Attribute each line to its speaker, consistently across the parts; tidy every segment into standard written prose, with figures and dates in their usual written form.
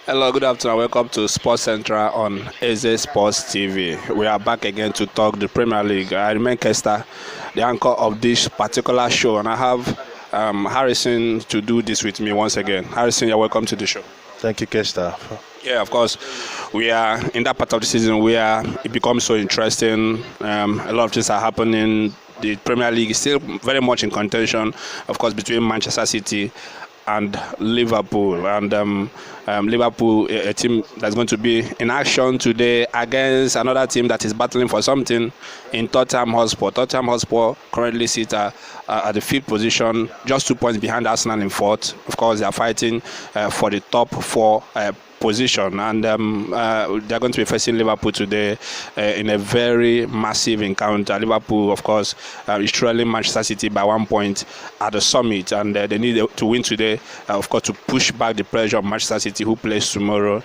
Speaker 1: Hello, good afternoon. Welcome to Sports Central on EzeSportsTV. We are back again to talk the Premier League. I remain Kester, the anchor of this particular show, and I have Harrison to do this with me once again. Harrison, you're welcome to the show.
Speaker 2: Thank you, Kester.
Speaker 1: Yeah, of course. We are in that part of the season where it becomes so interesting. A lot of things are happening. The Premier League is still very much in contention, of course, between Manchester City and Liverpool. And Liverpool, a team that's going to be in action today against another team that is battling for something in Tottenham Hotspur. Tottenham Hotspur currently sit at the fifth position, just 2 points behind Arsenal in fourth. Of course, they are fighting for the top four position, and they're going to be facing Liverpool today in a very massive encounter. Liverpool, of course, is trailing Manchester City by 1 point at the summit, and they need to win today, of course, to push back the pressure of Manchester City, who plays tomorrow,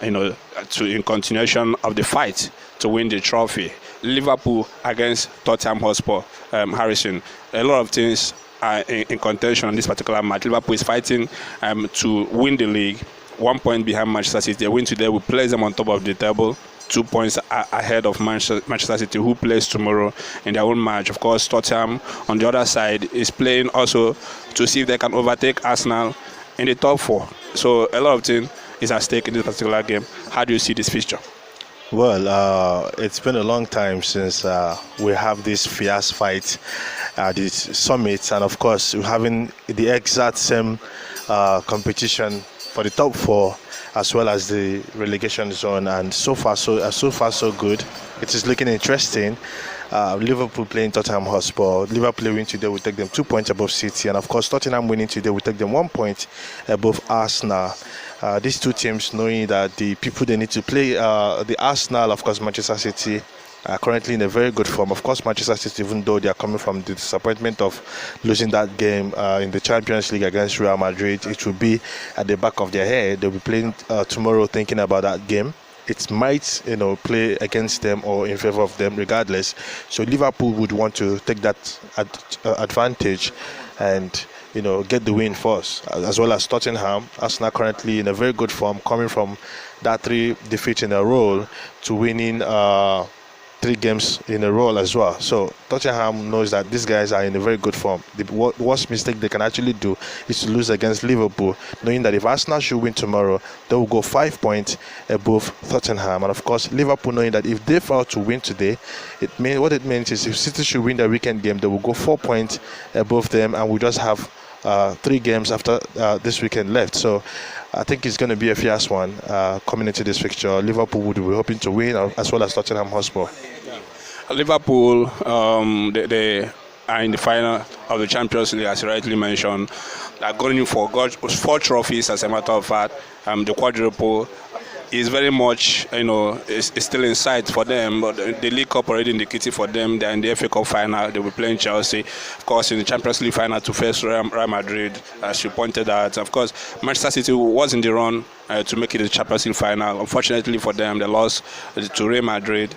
Speaker 1: in continuation of the fight to win the trophy. Liverpool against Tottenham Hotspur. Harrison, a lot of things are in contention on this particular match. Liverpool is fighting to win the league. 1 point behind Manchester City. They win today, we place them on top of the table. 2 points ahead of Manchester City, who plays tomorrow in their own match. Of course, Tottenham on the other side is playing also to see if they can overtake Arsenal in the top four. So a lot of things is at stake in this particular game. How do you see this fixture?
Speaker 2: Well, it's been a long time since we have this fierce fight at this summit, and of course, we're having the exact same competition for the top four, as well as the relegation zone, and so far so good. It is looking interesting. Liverpool playing Tottenham Hotspur. Liverpool winning today will take them 2 points above City, and of course Tottenham winning today will take them 1 point above Arsenal. These two teams, knowing that the people they need to play, the Arsenal, of course Manchester City, are currently in a very good form. Of course, Manchester City, even though they are coming from the disappointment of losing that game in the Champions League against Real Madrid, it will be at the back of their head. They'll be playing tomorrow, thinking about that game. It might, play against them or in favor of them, regardless. So Liverpool would want to take that advantage and get the win first, as well as Tottenham. Arsenal currently in a very good form, coming from that 3 defeats in a row to winning 3 games in a row as well. So Tottenham knows that these guys are in a very good form. The worst mistake they can actually do is to lose against Liverpool, knowing that if Arsenal should win tomorrow, they will go 5 points above Tottenham. And of course, Liverpool knowing that if they fail to win today, what it means is if City should win the weekend game, they will go 4 points above them, and we just have 3 games after this weekend left. So I think it's going to be a fierce one coming into this fixture. Liverpool would be hoping to win, as well as Tottenham Hotspur.
Speaker 1: Liverpool, they are in the final of the Champions League, as you rightly mentioned. They are going for 4 trophies, as a matter of fact. The quadruple is very much, is still in sight for them, but the League Cup already indicated for them. They're in the FA Cup final. They will play in Chelsea, of course, in the Champions League final to face Real Madrid, as you pointed out. Of course, Manchester City was in the run to make it to the Champions League final. Unfortunately for them, they lost to Real Madrid.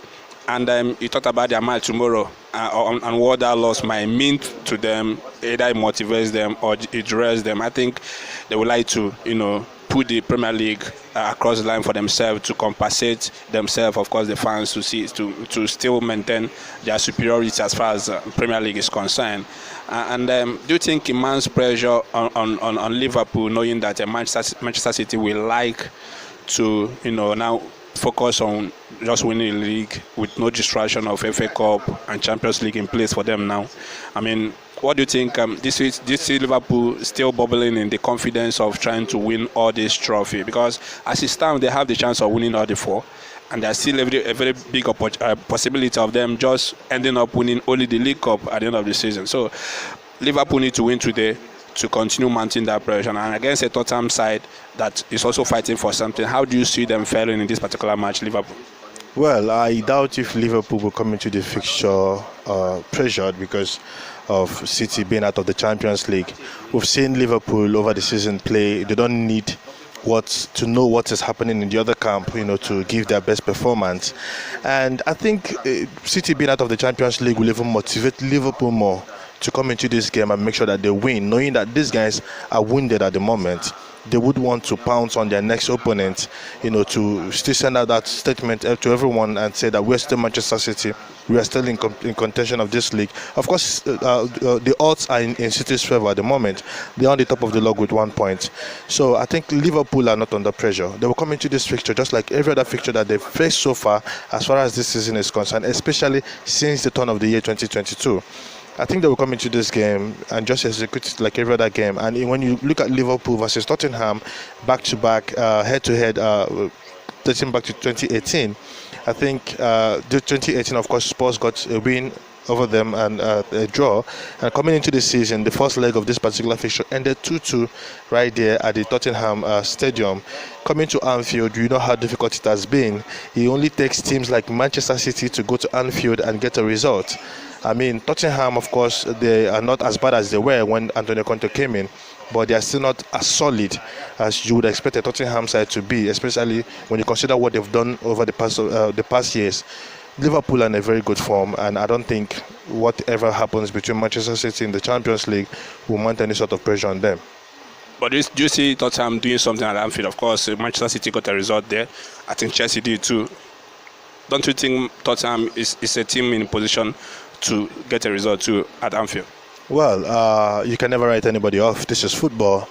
Speaker 1: And you talked about their match tomorrow, and what that loss might mean to them. Either it motivates them or it derails them. I think they would like to, put the Premier League across the line for themselves, to compensate themselves, of course, the fans, to still maintain their superiority as far as Premier League is concerned. Do you think immense pressure on Liverpool, knowing that Manchester City will like to, now focus on just winning the league with no distraction of FA Cup and Champions League in place for them now? I mean, what do you think? This is Liverpool still bubbling in the confidence of trying to win all this trophy? Because as it stands, they have the chance of winning all the 4, and there's still a very big possibility of them just ending up winning only the League Cup at the end of the season. So Liverpool need to win today to continue mounting that pressure, and against a Tottenham side that is also fighting for something. How do you see them faring in this particular match, Liverpool?
Speaker 2: Well, I doubt if Liverpool will come into the fixture pressured because of City being out of the Champions League. We've seen Liverpool over the season play. They don't need to know what is happening in the other camp, to give their best performance. And I think City being out of the Champions League will even motivate Liverpool more to come into this game and make sure that they win, knowing that these guys are wounded at the moment. they would want to pounce on their next opponent, to still send out that statement to everyone and say that we're still Manchester City, we are still in contention of this league. Of course, the odds are in City's favour at the moment. They're on the top of the log with 1 point. So I think Liverpool are not under pressure. They will come into this fixture just like every other fixture that they've faced so far as far as this season is concerned, especially since the turn of the year 2022. I think they will come into this game and just execute it like every other game. And when you look at Liverpool versus Tottenham, back-to-back, head-to-head, dating back to 2018, I think the 2018, of course, Spurs got a win over them and a draw. And coming into the season, the first leg of this particular fixture ended 2-2 right there at the Tottenham stadium. Coming to Anfield, you know how difficult it has been. It only takes teams like Manchester City to go to Anfield and get a result. I mean, Tottenham, of course, they are not as bad as they were when Antonio Conte came in, but they are still not as solid as you would expect a Tottenham side to be, especially when you consider what they've done over the past years. Liverpool are in a very good form, and I don't think whatever happens between Manchester City in the Champions League will mount any sort of pressure on them.
Speaker 1: But do you see Tottenham doing something at Anfield? Of course, Manchester City got a result there. I think Chelsea did too. Don't you think Tottenham is a team in position to get a result too at Anfield?
Speaker 2: Well, you can never write anybody off. This is football.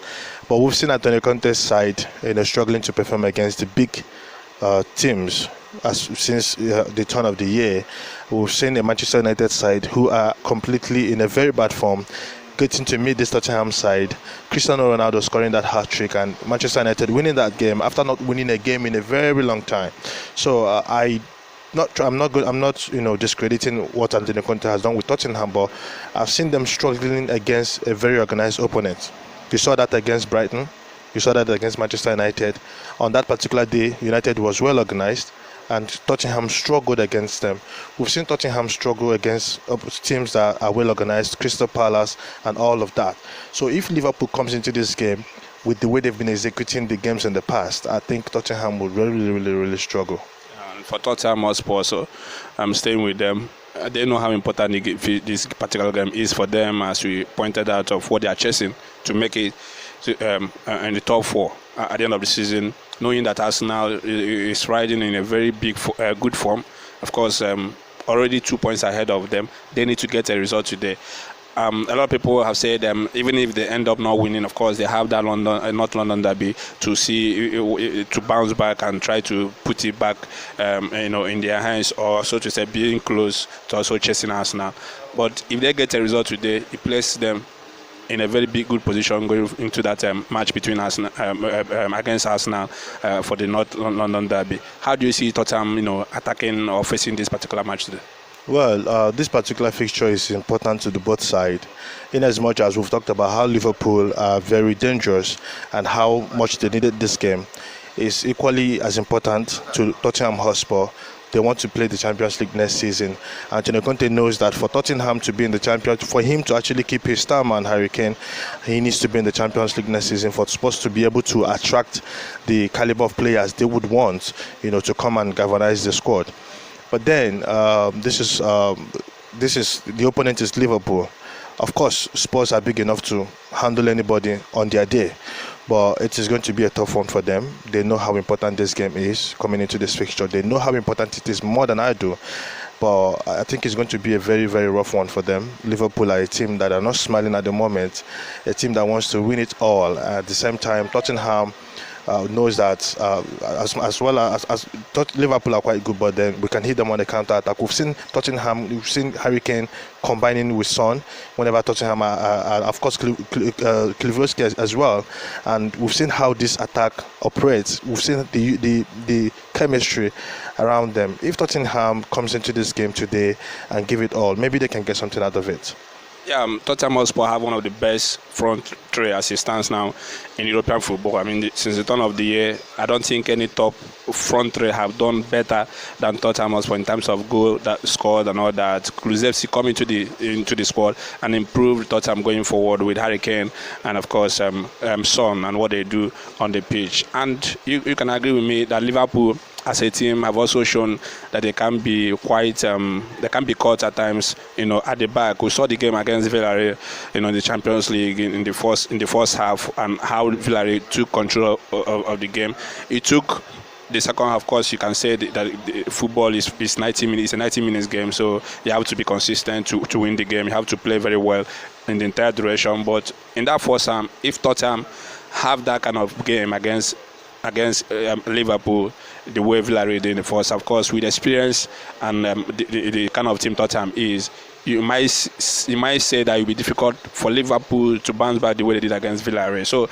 Speaker 2: But we've seen Antonio Conte's side struggling to perform against the big teams since the turn of the year. We've seen a Manchester United side who are completely in a very bad form, getting to meet this Tottenham side. Cristiano Ronaldo scoring that hat-trick and Manchester United winning that game after not winning a game in a very long time. So I'm not discrediting what Antonio Conte has done with Tottenham, but I've seen them struggling against a very organized opponent. You saw that against Brighton. You saw that against Manchester United. On that particular day, United was well organized, and Tottenham struggled against them. We've seen Tottenham struggle against teams that are well organized, Crystal Palace, and all of that. So if Liverpool comes into this game with the way they've been executing the games in the past, I think Tottenham will really struggle.
Speaker 1: For Tottenham Hotspur, so I'm staying with them. They know how important this particular game is for them, as we pointed out, of what they are chasing to make it in the top four at the end of the season, knowing that Arsenal is riding in a very good form. Of course, already 2 points ahead of them. They need to get a result today. A lot of people have said even if they end up not winning, of course, they have that North London derby to bounce back and try to put it back, in their hands, or so to say, being close to also chasing Arsenal. But if they get a result today, it places them in a very good position going into that match between Arsenal against Arsenal for the North London derby. How do you see Tottenham, attacking or facing this particular match today?
Speaker 2: Well, this particular fixture is important to the both sides, in as much as we've talked about how Liverpool are very dangerous and how much they needed this game. It's equally as important to Tottenham Hotspur. They want to play the Champions League next season. Antonio Conte knows that for Tottenham to be in the Champions, for him to actually keep his star man Harry Kane, he needs to be in the Champions League next season for Spurs to be able to attract the caliber of players they would want, to come and galvanize the squad. But then this is the opponent is Liverpool. Of course, Spurs are big enough to handle anybody on their day, but it is going to be a tough one for them. They know how important this game is coming into this fixture. They know how important it is more than I do. But I think it's going to be a very rough one for them. Liverpool are a team that are not smiling at the moment, a team that wants to win it all. At the same time, Tottenham knows that as well as Liverpool are quite good, but then we can hit them on the counter attack. We've seen Tottenham, we've seen Harry Kane combining with Son whenever Tottenham are of course Klivosky as well, and we've seen how this attack operates. We've seen the chemistry around them. If Tottenham comes into this game today and give it all, maybe they can get something out of it.
Speaker 1: Yeah, Tottenham Hotspur have one of the best front three as it stands now in European football. I mean, since the turn of the year, I don't think any top front three have done better than Tottenham Hotspur in terms of goal that scored and all that. Kulusevski come into the squad and improved Tottenham going forward with Harry Kane and of course Son and what they do on the pitch. And you can agree with me that Liverpool as a team have also shown that they can be quite they can be caught at times, at the back. We saw the game against Villarreal, in the Champions League in the first half, and how Villarreal took control of the game. It took the second half. Of course, you can say that football is 90 minutes. It's a 90 minutes game, so you have to be consistent to win the game. You have to play very well in the entire duration. But in that first half, if Tottenham have that kind of game against Liverpool, the way Villarreal did in the first, of course, with experience and the kind of team Tottenham is, you might say that it will be difficult for Liverpool to bounce back the way they did against Villarreal. So,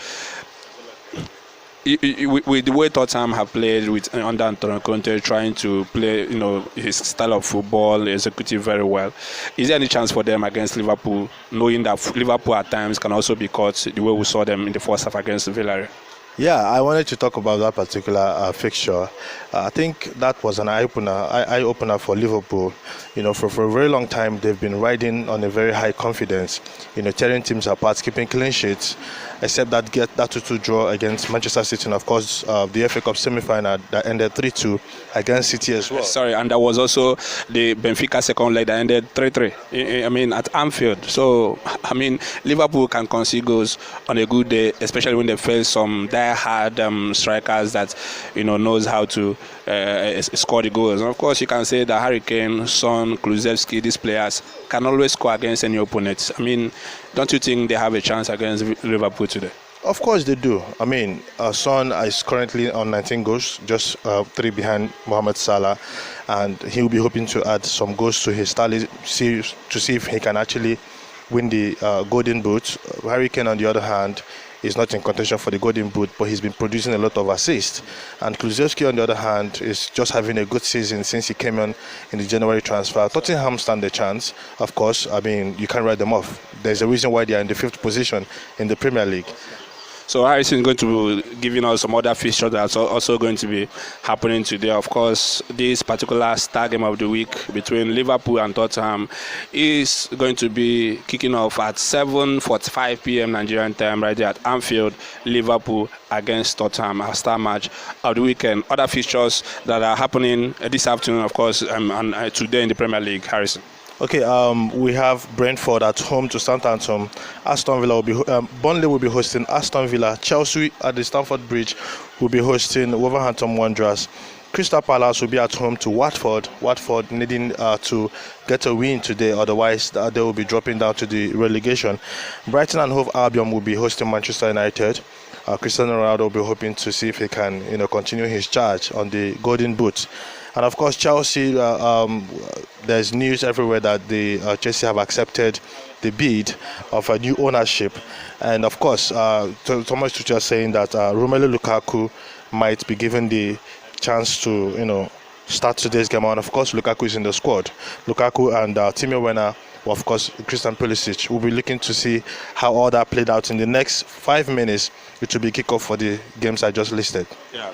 Speaker 1: with the way Tottenham have played under Antonio Conte, trying to play, his style of football, executive very well, is there any chance for them against Liverpool, knowing that Liverpool at times can also be caught the way we saw them in the first half against Villarreal?
Speaker 2: Yeah, I wanted to talk about that particular fixture. I think that was an eye opener for Liverpool. For a very long time, they've been riding on a very high confidence, tearing teams apart, keeping clean sheets, except that 2-2 draw against Manchester City, and of course, the FA Cup semi-final that ended 3-2 against City as well.
Speaker 1: Sorry, and there was also the Benfica second leg that ended 3-3, at Anfield. So, Liverpool can concede goals on a good day, especially when they face some hard strikers that knows how to score the goals. And of course, you can say that Harry Kane, Son, Kulusevski, these players can always score against any opponent. Don't you think they have a chance against Liverpool today?
Speaker 2: Of course they do. Son is currently on 19 goals, just 3 behind Mohamed Salah, and he'll be hoping to add some goals to his tally to see if he can actually win the Golden Boot. Harry Kane, on the other hand, is not in contention for the Golden Boot, but he's been producing a lot of assists. And Kulusevski, on the other hand, is just having a good season since he came on in the January transfer. Tottenham stand a chance, of course. You can't write them off. There's a reason why they are in the 5th position in the Premier League.
Speaker 1: So Harrison is going to be giving us some other fixtures that's also going to be happening today. Of course, this particular star game of the week between Liverpool and Tottenham is going to be kicking off at 7:45 p.m. Nigerian time right there at Anfield. Liverpool against Tottenham, a star match of the weekend. Other fixtures that are happening this afternoon, of course, and today in the Premier League. Harrison.
Speaker 2: Okay, we have Brentford at home to Southampton. Burnley will be hosting Aston Villa. Chelsea at the Stamford Bridge will be hosting Wolverhampton Wanderers. Crystal Palace will be at home to Watford. Watford needing to get a win today, otherwise they will be dropping down to the relegation. Brighton and Hove Albion will be hosting Manchester United. Cristiano Ronaldo will be hoping to see if he can, continue his charge on the Golden Boot. And of course, Chelsea, there's news everywhere that Chelsea have accepted the bid of a new ownership. And of course, Thomas Tuchel saying that Romelu Lukaku might be given the chance to, start today's game. And of course, Lukaku is in the squad. Lukaku and Timo Werner, of course, Christian Pulisic. We'll be looking to see how all that played out in the next 5 minutes, which will be kickoff for the games I just listed.
Speaker 1: Yeah,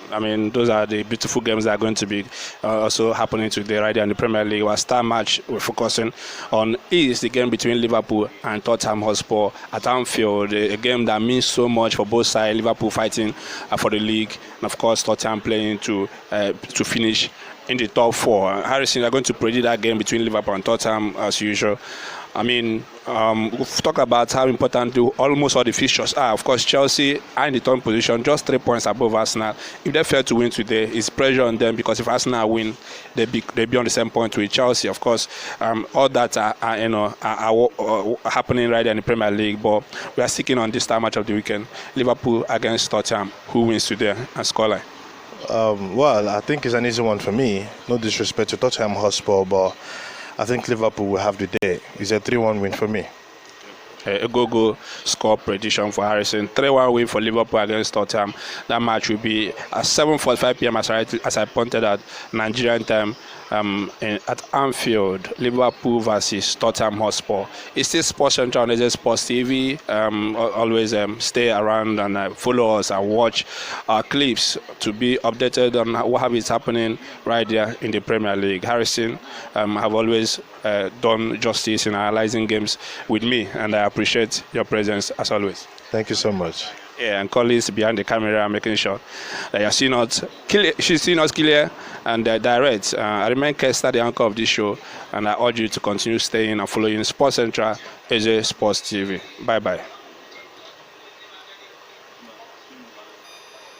Speaker 1: those are the beautiful games that are going to be also happening today right there in the Premier League. Our star match we're focusing on is the game between Liverpool and Tottenham Hotspur at Anfield, a game that means so much for both sides. Liverpool fighting for the league, and of course Tottenham playing to finish in the top 4. Harrison, are going to predict that game between Liverpool and Tottenham as usual. We've talked about how important almost all the fixtures are. Of course, Chelsea are in the 10th position, just 3 points above Arsenal. If they fail to win today, it's pressure on them, because if Arsenal win, they'll be on the same point with Chelsea. Of course, all that are happening right there in the Premier League. But we are sticking on this star match of the weekend: Liverpool against Tottenham. Who wins today and scoreline?
Speaker 2: Well, I think it's an easy one for me. No disrespect to Tottenham Hotspur, but I think Liverpool will have the day. It's a 3-1 win for me.
Speaker 1: A go score prediction for Harrison: 3-1 win for Liverpool against Tottenham. That match will be at 7:45 p.m. as I pointed at Nigerian time at Anfield. Liverpool versus Tottenham Hotspur. It's still Sports Central on EzeSportsTV. Always stay around and follow us and watch our clips to be updated on what is happening right there in the Premier League. Harrison have always done justice in analyzing games with me, and I appreciate your presence as always.
Speaker 2: Thank you so much.
Speaker 1: Yeah, and colleagues behind the camera making sure that you're seeing us clear, she's seeing us clear and direct. I remain Kester, the anchor of this show, and I urge you to continue staying and following Sports Central, EzeSportsTV. Bye bye.